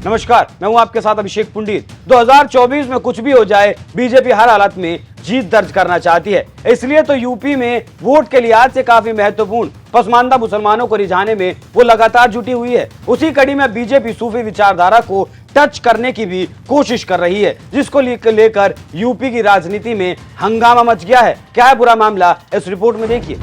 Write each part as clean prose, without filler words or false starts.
नमस्कार, मैं हूं आपके साथ अभिषेक पुंडित। 2024 में कुछ भी हो जाए, बीजेपी हर हालत में जीत दर्ज करना चाहती है। इसलिए तो यूपी में वोट के लिहाज से काफी महत्वपूर्ण पसमानदा मुसलमानों को रिझाने में वो लगातार जुटी हुई है। उसी कड़ी में बीजेपी सूफी विचारधारा को टच करने की भी कोशिश कर रही है, जिसको लेकर यूपी की राजनीति में हंगामा मच गया है। क्या है पूरा मामला, इस रिपोर्ट में देखिए।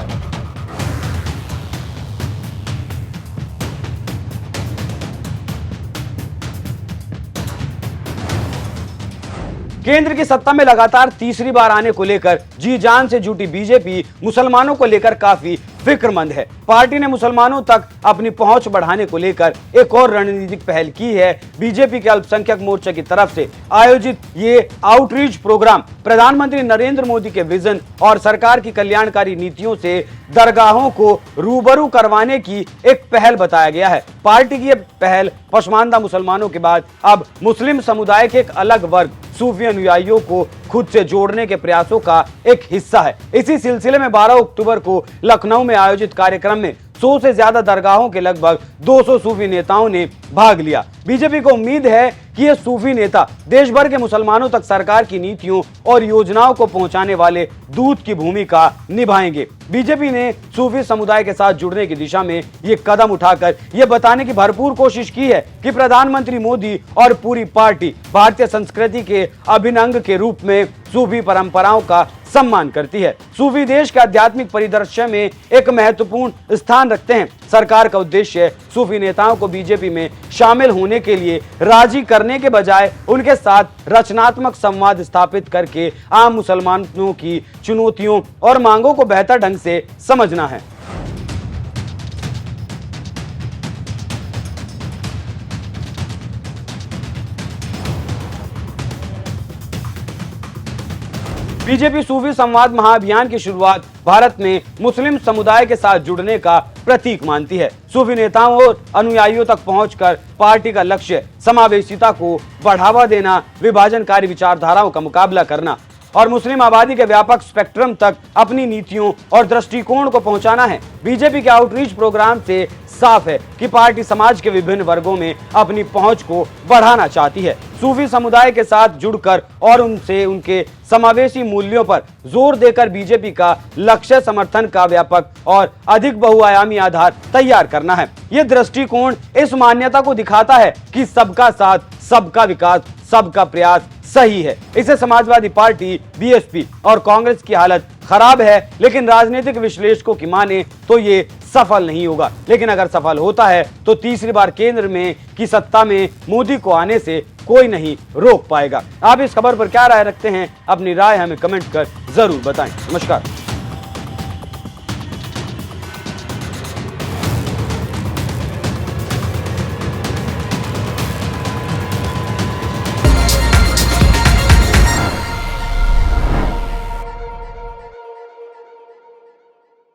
केंद्र की सत्ता में लगातार तीसरी बार आने को लेकर जी जान से जुटी बीजेपी मुसलमानों को लेकर काफी फिक्रमंद है। पार्टी ने मुसलमानों तक अपनी पहुंच बढ़ाने को लेकर एक और रणनीतिक पहल की है। बीजेपी के अल्पसंख्यक मोर्चा की तरफ से आयोजित ये आउटरीच प्रोग्राम प्रधानमंत्री नरेंद्र मोदी के विजन और सरकार की कल्याणकारी नीतियों से दरगाहों को रूबरू करवाने की एक पहल बताया गया है। पार्टी की यह पहल पसमानदा मुसलमानों के बाद अब मुस्लिम समुदाय के एक अलग वर्ग सूफी अनुयायियों को खुद से जोड़ने के प्रयासों का एक हिस्सा है। इसी सिलसिले में 12 अक्टूबर को लखनऊ में आयोजित कार्यक्रम में 100 से ज्यादा दरगाहों के लगभग 200 सूफी नेताओं ने भाग लिया। बीजेपी को उम्मीद है कि ये सूफी नेता देश भर के मुसलमानों तक सरकार की नीतियों और योजनाओं को पहुंचाने वाले दूत की भूमिका निभाएंगे। बीजेपी ने सूफी समुदाय के साथ जुड़ने की दिशा में ये कदम उठाकर ये बताने की भरपूर कोशिश की है कि प्रधानमंत्री मोदी और पूरी पार्टी भारतीय संस्कृति के अभिन्न अंग के रूप में सूफी परंपराओं का सम्मान करती है। सूफी देश के आध्यात्मिक परिदृश्य में एक महत्वपूर्ण स्थान रखते हैं। सरकार का उद्देश्य सूफी नेताओं को बीजेपी में शामिल होने के लिए राजी करने के बजाय उनके साथ रचनात्मक संवाद स्थापित करके आम मुसलमानों की चुनौतियों और मांगों को बेहतर ढंग से समझना है। बीजेपी सूफी संवाद महाअभियान की शुरुआत भारत में मुस्लिम समुदाय के साथ जुड़ने का प्रतीक मानती है। सूफी नेताओं और अनुयायियों तक पहुंचकर पार्टी का लक्ष्य समावेशिता को बढ़ावा देना, विभाजनकारी विचारधाराओं का मुकाबला करना और मुस्लिम आबादी के व्यापक स्पेक्ट्रम तक अपनी नीतियों और दृष्टिकोण को पहुंचाना है। बीजेपी के आउटरीच प्रोग्राम से साफ है कि पार्टी समाज के विभिन्न वर्गों में अपनी पहुंच को बढ़ाना चाहती है। सूफी समुदाय के साथ जुड़कर और उनसे उनके समावेशी मूल्यों पर जोर देकर बीजेपी का लक्ष्य समर्थन का व्यापक और अधिक बहुआयामी आधार तैयार करना है। ये दृष्टिकोण इस मान्यता को दिखाता है कि सबका साथ, सबका विकास, सबका प्रयास सही है। इसे समाजवादी पार्टी, बीएसपी और कांग्रेस की हालत खराब है, लेकिन राजनीतिक विश्लेषकों की माने तो ये सफल नहीं होगा। लेकिन अगर सफल होता है तो तीसरी बार केंद्र में की सत्ता में मोदी को आने से कोई नहीं रोक पाएगा। आप इस खबर पर क्या राय रखते हैं? अपनी राय हमें कमेंट कर जरूर बताएं। नमस्कार।